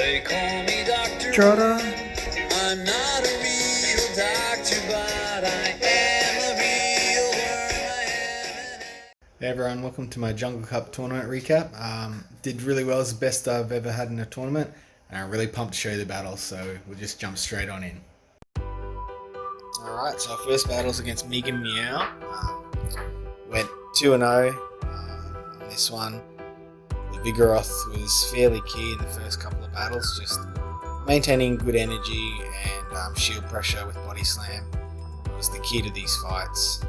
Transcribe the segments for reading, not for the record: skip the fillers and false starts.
They call me Dr. Trotter. I'm not a real doctor, but I am a real worm. Hey everyone, welcome to my Jungle Cup tournament recap. Did really well, it's the best I've ever had in a tournament, and I'm really pumped to show you the battles, so we'll just jump straight on in. Alright, so our first battle's against Megan Meow. Went 2-0 on this one. The Vigoroth was fairly key in the first couple of battles, just maintaining good energy and shield pressure with body slam was the key to these fights.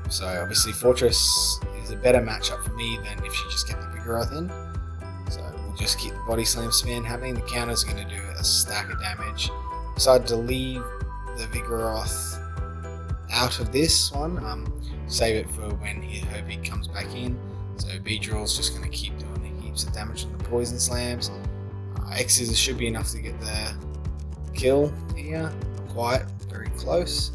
So obviously Fortress is a better matchup for me than if she just kept the Vigoroth in. So we'll just keep the body slam spam happening. The counter's going to do a stack of damage. Decided to leave the Vigoroth out of this one. Save it for when her Vig comes back in. So Beedrill's just going to keep doing heaps of damage on the poison slams. X-Scissors should be enough to get the kill here. Quite very close.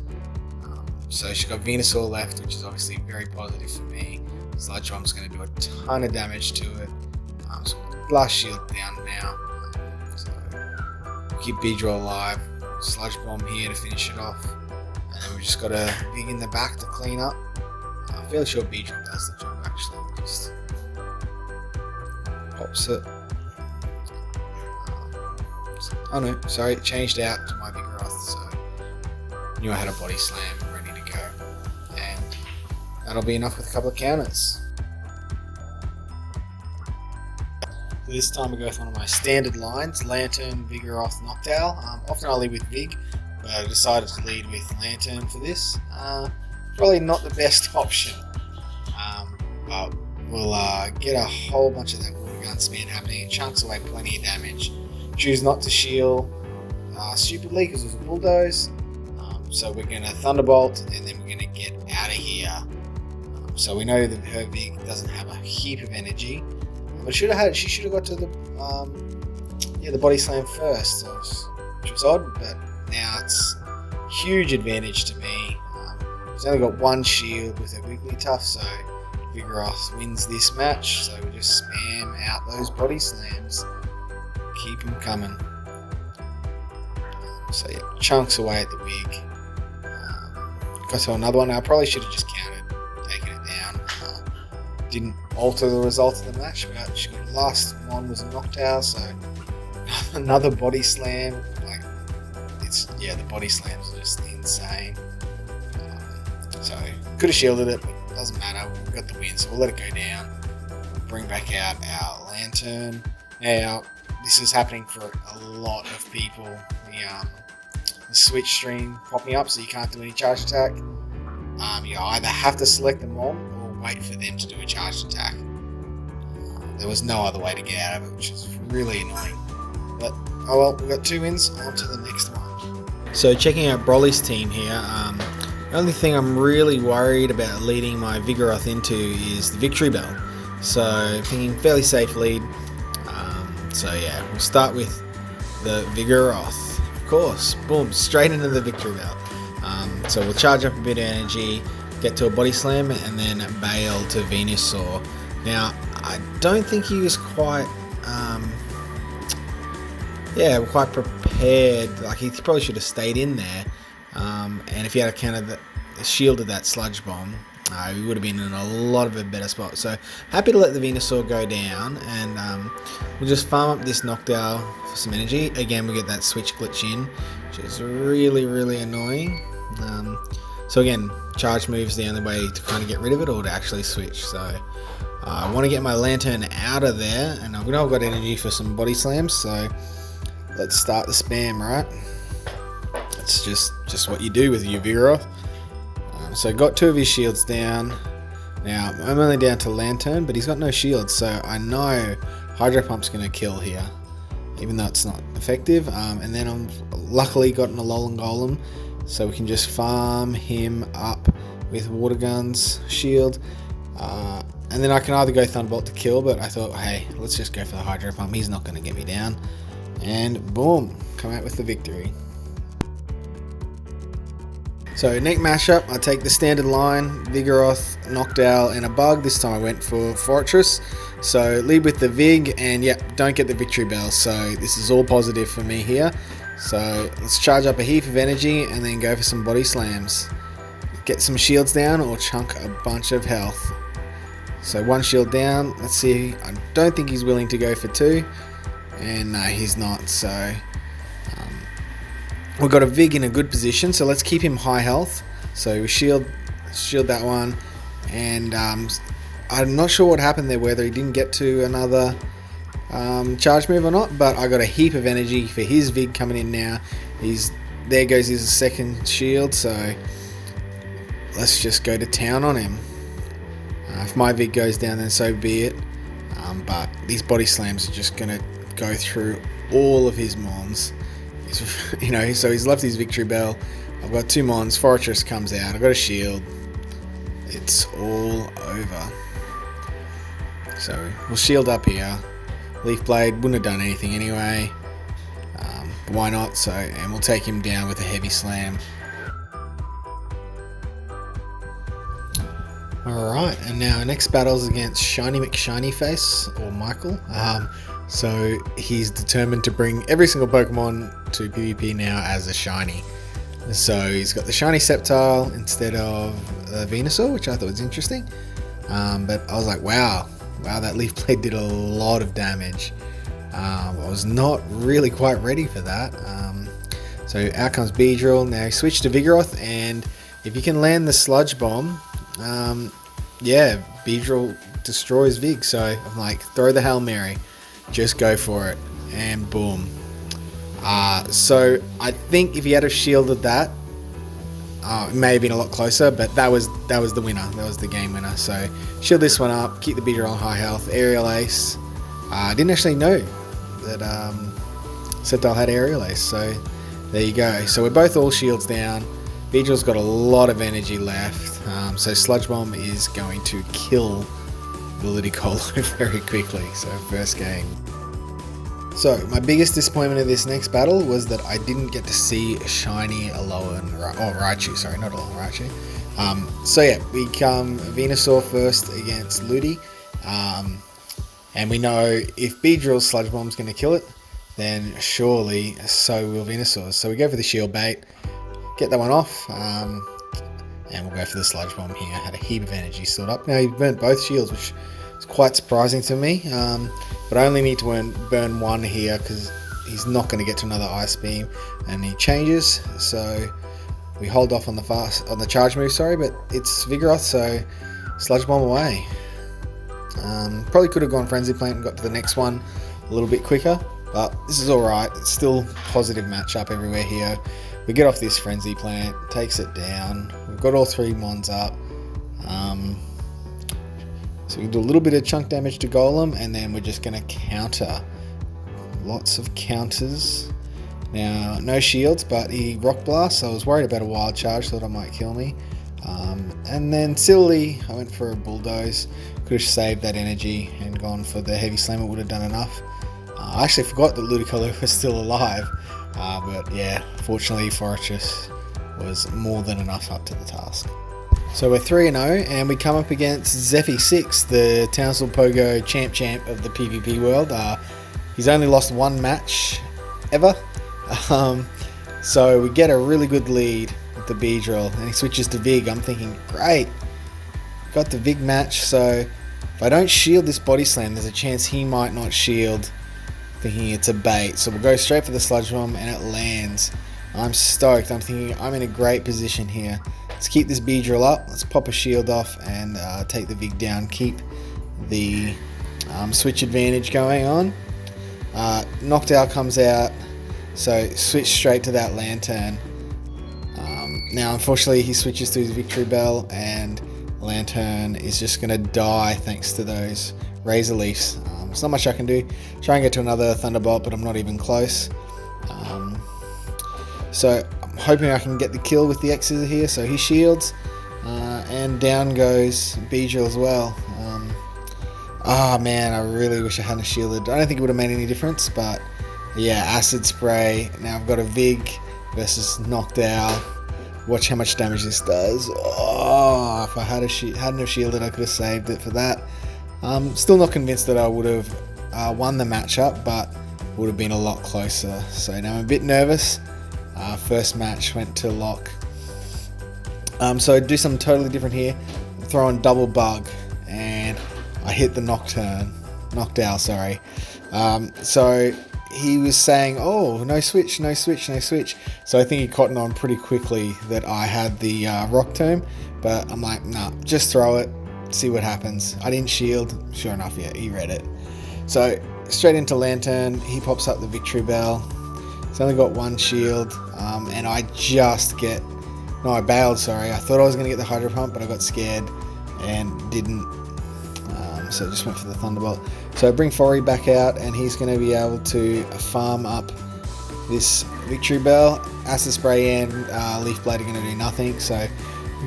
So she's got Venusaur left, which is obviously very positive for me. Sludge Bomb's going to do a ton of damage to it. So last shield down now. So keep Beedrill alive. Sludge Bomb here to finish it off. And then we've just got a Vig in the back to clean up. I'm fairly sure Beedrill does the job actually. Just pops it. Oh no, sorry, it changed out to my Vigoroth, so knew I had a body slam ready to go. And that'll be enough with a couple of counters. So this time we go with one of my standard lines, Lantern, Vigoroth, Noctowl. Often I lead with Vig, but I decided to lead with Lantern for this. Probably not the best option, but we'll get a whole bunch of that water gun spam happening. It chunks away plenty of damage. Choose not to shield stupidly because there's a bulldoze. So we're going to Thunderbolt and then we're going to get out of here. So we know that her Vig doesn't have a heap of energy. But she should have got to the body slam first, which was odd, but now it's huge advantage to me. She's only got one shield with her Wigglytuff, so Vigoroth wins this match. So we just spam out those body slams. Keep them coming. So yeah, chunks away at the Wig. Got to another one. I probably should have just counted, taken it down. Didn't alter the result of the match, but the last one was a Noctowl, so another body slam. The body slams are just insane. So could have shielded it, but it doesn't matter. We've got the win, so we'll let it go down. We'll bring back out our Lantern. Now, this is happening for a lot of people. The switch stream popping up, so you can't do any charge attack. You either have to select them all or wait for them to do a charged attack. There was no other way to get out of it, which is really annoying. But oh well, we've got 2 wins. On to the next one. So checking out Broly's team here. The only thing I'm really worried about leading my Vigoroth into is the Victory Bell. So thinking fairly safe lead. So yeah, we'll start with the Vigoroth. Of course, boom, straight into the Victory Bell. So we'll charge up a bit of energy, get to a body slam, and then bail to Venusaur. Now, I don't think he was quite prepared. Like, he probably should have stayed in there. And if he had a counter that shielded that Sludge Bomb, he would have been in a lot of a better spot. So happy to let the Venusaur go down, and we'll just farm up this Noctowl for some energy. Again, we get that switch glitch in, which is really, really annoying. So again, charge move's the only way to kind of get rid of it, or to actually switch. So I want to get my Lantern out of there, and I've got energy for some body slams. So let's start the spam, right? That's just what you do with your Vigoroth. So got 2 of his shields down. Now I'm only down to Lantern, but he's got no shields, so I know Hydro Pump's going to kill here, even though it's not effective. And then I've luckily gotten a Alolan Golem, so we can just farm him up with Water Gun's shield. And then I can either go Thunderbolt to kill, but I thought, hey, let's just go for the Hydro Pump. He's not going to get me down. And boom, come out with the victory. So next mashup, I take the standard line, Vigoroth, Noctowl and a bug. This time I went for Fortress. So lead with the Vig and don't get the Victory Bell. So this is all positive for me here. So let's charge up a heap of energy and then go for some body slams. Get some shields down or chunk a bunch of health. So one shield down, let's see, I don't think he's willing to go for two. And no, he's not, so... we've got a Vig in a good position, so let's keep him high health. So we shield that one, and I'm not sure what happened there, whether he didn't get to another charge move or not, but I got a heap of energy for his Vig coming in now. There goes his second shield, so let's just go to town on him. If my Vig goes down, then so be it. But these body slams are just going to go through all of his mons. So he's left his Victory Bell. I've got two mons. Fortress comes out. I've got a shield. It's all over. So we'll shield up here. Leaf Blade wouldn't have done anything anyway. But why not? And we'll take him down with a heavy slam. Alright, and now our next battle is against Shiny McShinyface, or Michael. So he's determined to bring every single Pokemon to PvP now as a Shiny. So he's got the Shiny Sceptile instead of Venusaur, which I thought was interesting. But I was like, wow, that Leaf Blade did a lot of damage. I was not really quite ready for that. So out comes Beedrill. Now he switched to Vigoroth, and if you can land the Sludge Bomb, Beedrill destroys Vig. So I'm like, throw the Hail Mary, just go for it, and boom. So I think if he had have shielded that, it may have been a lot closer, but that was the winner. That was the game winner. So shield this one up, keep the Beedrill on high health, Aerial Ace. I didn't actually know that Sceptile had Aerial Ace, so there you go. So we're both all shields down. Beedrill's got a lot of energy left, so Sludge Bomb is going to kill the Ludicolo very quickly. So first game. So my biggest disappointment of this next battle was that I didn't get to see Shiny Alolan, Raichu, sorry, not Alolan, Raichu. We come Venusaur first against Ludi, and we know if Beedrill's Sludge Bomb's going to kill it, then surely so will Venusaur's. So we go for the Shield Bait, get that one off, and we'll go for the Sludge Bomb here. Had a heap of energy stored up. Now he burnt both shields, which is quite surprising to me, but I only need to burn one here because he's not going to get to another Ice Beam, and he changes. So we hold off on the charge move, but it's Vigoroth, so Sludge Bomb away. Probably could have gone Frenzy Plant and got to the next one a little bit quicker, but this is alright. It's still positive matchup everywhere here. We get off this Frenzy Plant, takes it down. We've got all three mons up. So we can do a little bit of chunk damage to Golem, and then we're just going to counter. Lots of counters. Now, no shields, but he Rock Blast, so I was worried about a Wild Charge, thought it might kill me. And then silly, I went for a Bulldoze. Could have saved that energy and gone for the Heavy Slam, it would have done enough. I actually forgot that Ludicolo was still alive. But yeah, fortunately Fortress was more than enough up to the task. So we're 3-0 and we come up against Zephy6, the Townsville Pogo champ of the PvP world. He's only lost one match ever. So we get a really good lead with the Beedrill, and he switches to Vig. I'm thinking, great, got the Vig match, so if I don't shield this Body Slam, there's a chance he might not shield, thinking it's a bait. So we'll go straight for the Sludge Bomb, and it lands. I'm stoked. I'm thinking I'm in a great position here. Let's keep this Beedrill up. Let's pop a shield off and take the Vig down. Keep the switch advantage going on. Noctowl comes out, so switch straight to that Lantern. Now, unfortunately, he switches to his Victory Bell, and Lantern is just going to die thanks to those Razor Leafs. There's not much I can do. Try and get to another Thunderbolt, but I'm not even close. So I'm hoping I can get the kill with the X's here. So he shields, and down goes Beedrill as well. Man, I really wish I hadn't shielded. I don't think it would have made any difference, but yeah, Acid Spray. Now I've got a Vig versus Noctowl. Watch how much damage this does. Oh, if I hadn't have shielded, I could have saved it for that. Still not convinced that I would have won the matchup, but would have been a lot closer. So now I'm a bit nervous. First match went to lock. So I do something totally different here. I'm throwing double bug, and I hit the Noctowl, sorry. So he was saying, oh, no switch, no switch, no switch. So I think he cottoned on pretty quickly that I had the Rock Tomb, but I'm like, nah, just throw it, see what happens. I didn't shield. Sure enough, yeah, he read it. So straight into Lantern, he pops up the Victory Bell. He's only got one shield, and I bailed, sorry. I thought I was going to get the Hydro Pump, but I got scared and didn't. So I just went for the Thunderbolt. So I bring Forry back out, and he's going to be able to farm up this Victory Bell. Acid Spray and Leaf Blade are going to do nothing, so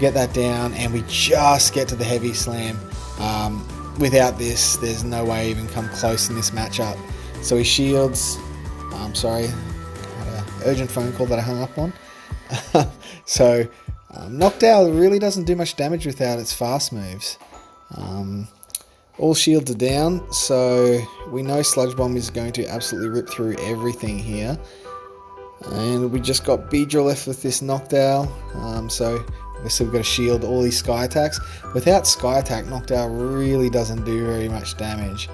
get that down, and we just get to the Heavy Slam. Without this, there's no way I even come close in this matchup. So he shields. Sorry, I had an urgent phone call that I hung up on. So Noctowl really doesn't do much damage without its fast moves. All shields are down, so we know Sludge Bomb is going to absolutely rip through everything here. And we just got Beedrill left with this Noctowl, so obviously we've got to shield all these Sky Attacks. Without Sky Attack, Noctowl really doesn't do very much damage.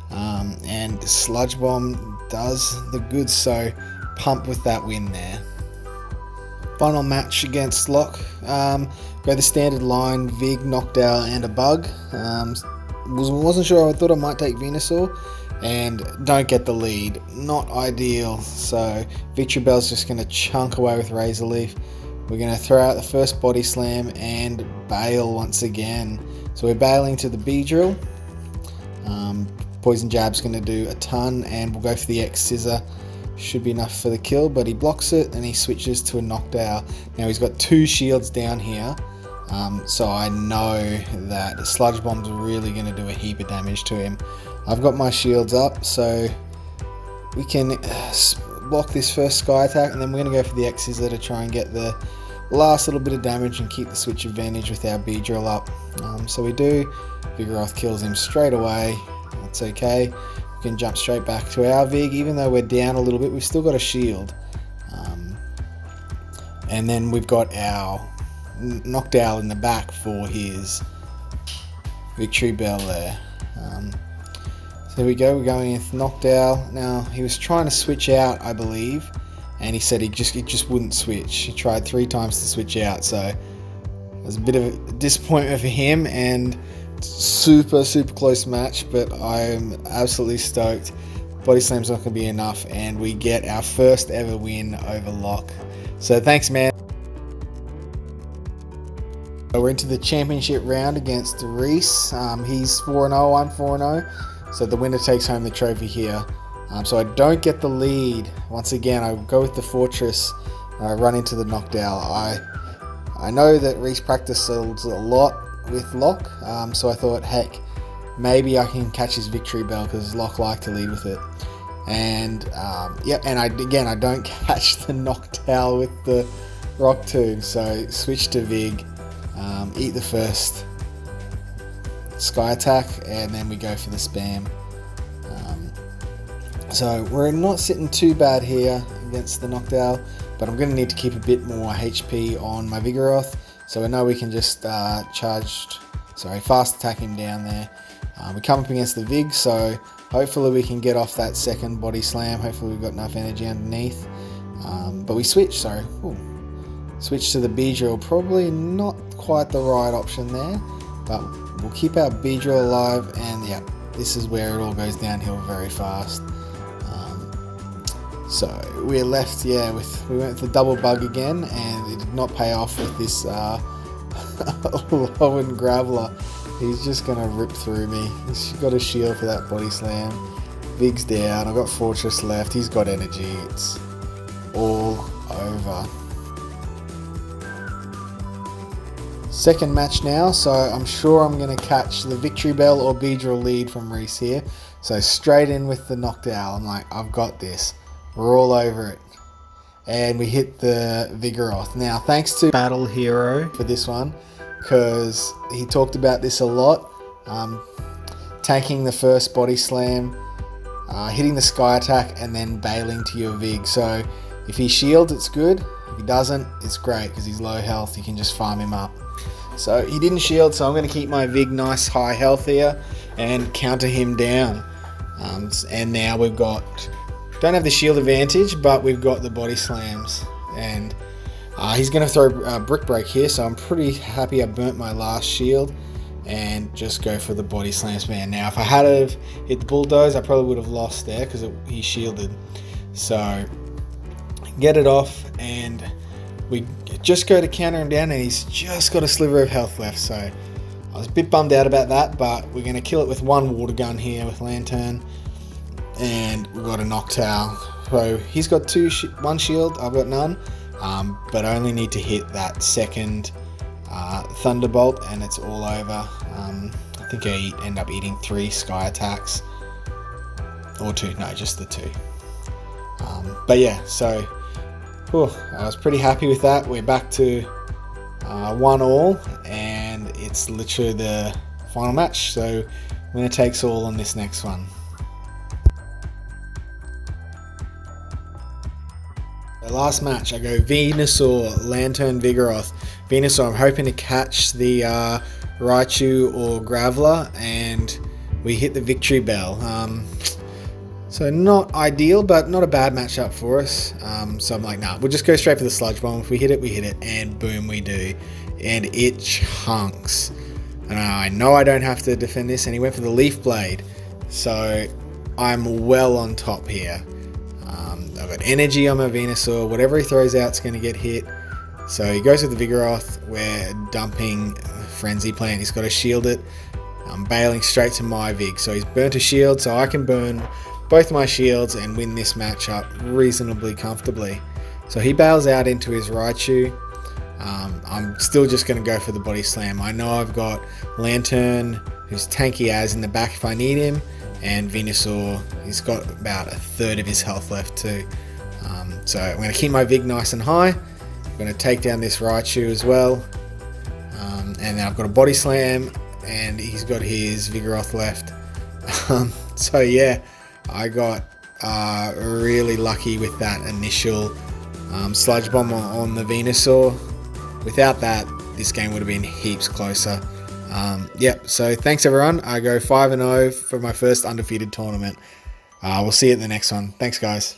And Sludge Bomb does the goods, so pump with that win there. Final match against Lock. Go the standard line, Vig, Noctowl, and a Bug. Wasn't sure. I thought I might take Venusaur, and don't get the lead. Not ideal. So Victory Bell's just going to chunk away with Razor Leaf. We're going to throw out the first Body Slam and bail once again. So we're bailing to the Beedrill. Poison Jab's going to do a ton, and we'll go for the X Scissor. Should be enough for the kill, but he blocks it and he switches to a Noctowl. Now he's got two shields down here, so I know that the Sludge Bomb's really going to do a heap of damage to him. I've got my shields up, so we can block this first Sky Attack, and then we're going to go for the X Scissor to try and get the last little bit of damage and keep the switch advantage with our Beedrill up. So we do. Vigoroth kills him straight away. That's okay. We can jump straight back to our Vig. Even though we're down a little bit, we've still got a shield. And then we've got our Noctowl in the back for his Victory Bell there. So here we go, we're going with Noctowl. Now, he was trying to switch out, I believe, and he said it just wouldn't switch. He tried 3 times to switch out, so it was a bit of a disappointment for him, and super close match, but I'm absolutely stoked. Body Slam's not going to be enough, and we get our first ever win over Lock. So thanks, man. We're into the championship round against Reese. He's 4-0, I'm 4-0, so the winner takes home the trophy here. So I don't get the lead. Once again, I go with the Fortress. I run into the Noctowl. I know that Reese practices a lot with Lock, so I thought, heck, maybe I can catch his Victory Bell because Lock liked to lead with it. And and I don't catch the Noctowl with the Rock Tomb, so switch to Vig, eat the first Sky Attack, and then we go for the spam. So we're not sitting too bad here against the Noctowl, but I'm going to need to keep a bit more HP on my Vigoroth. So I know we can just fast attack him down there. We come up against the Vig, so hopefully we can get off that second Body Slam. Hopefully we've got enough energy underneath. But we switch, switch to the Beedrill. Probably not quite the right option there, but we'll keep our Beedrill alive, and yeah, this is where it all goes downhill very fast. So we're left, we went with the double bug again, and it did not pay off with this Lowen Graveler. He's just going to rip through me. He's got a shield for that Body Slam. Vig's down. I've got Fortress left. He's got energy. It's all over. Second match now, so I'm sure I'm going to catch the Victory Bell or Beedrill lead from Reese here. So straight in with the Noctowl. I'm like, I've got this. We're all over it. and we hit the Vigoroth. Now, thanks to Battle Hero for this one, because he talked about this a lot. Tanking the first body slam, hitting the sky attack, and then bailing to your Vig. So if he shields, it's good. If he doesn't, it's great because he's low health. You can just farm him up. So he didn't shield, so I'm going to keep my Vig nice high health here and counter him down. And now we've got, don't have the shield advantage, but we've got the body slams. And he's going to throw Brick Break here, so I'm pretty happy I burnt my last shield and just go for the body slams, man. Now, if I had have hit the Bulldoze, I probably would have lost there because he shielded. So get it off, and we just go to counter him down, and he's just got a sliver of health left. So I was a bit bummed out about that, but we're going to kill it with one water gun here with Lantern, and we've got a Noctowl. So he's got one shield, I've got none, but I only need to hit that second Thunderbolt, and it's all over. I think I end up eating 3 sky attacks, or 2, no, just the 2. But yeah, so I was pretty happy with that. We're back to 1-1, and it's literally the final match. So winner takes all on this next one. The last match, I go Venusaur, Lantern, Vigoroth. Venusaur, I'm hoping to catch the Raichu or Graveler, and we hit the victory bell. So not ideal, but not a bad matchup for us. So I'm like, nah, we'll just go straight for the Sludge Bomb. If we hit it, and boom, we do. And it chunks. And I know I don't have to defend this, and he went for the Leaf Blade. So I'm well on top here. I've got energy on my Venusaur. Whatever he throws out is going to get hit. So he goes with the Vigoroth. We're dumping Frenzy Plant. He's got to shield it. I'm bailing straight to my Vig. So he's burnt a shield, so I can burn both my shields and win this matchup reasonably comfortably. So he bails out into his Raichu. I'm still just going to go for the body slam. I know I've got Lantern, who's tanky as in the back if I need him, and Venusaur, he's got about a third of his health left too. So I'm going to keep my Vig nice and high. I'm going to take down this Raichu as well. And then I've got a body slam, and he's got his Vigoroth left. So yeah, I got really lucky with that initial Sludge Bomb on the Venusaur. Without that, this game would have been heaps closer. Yep, so thanks everyone. I go 5-0 for my first undefeated tournament. We'll see you at the next one. Thanks guys.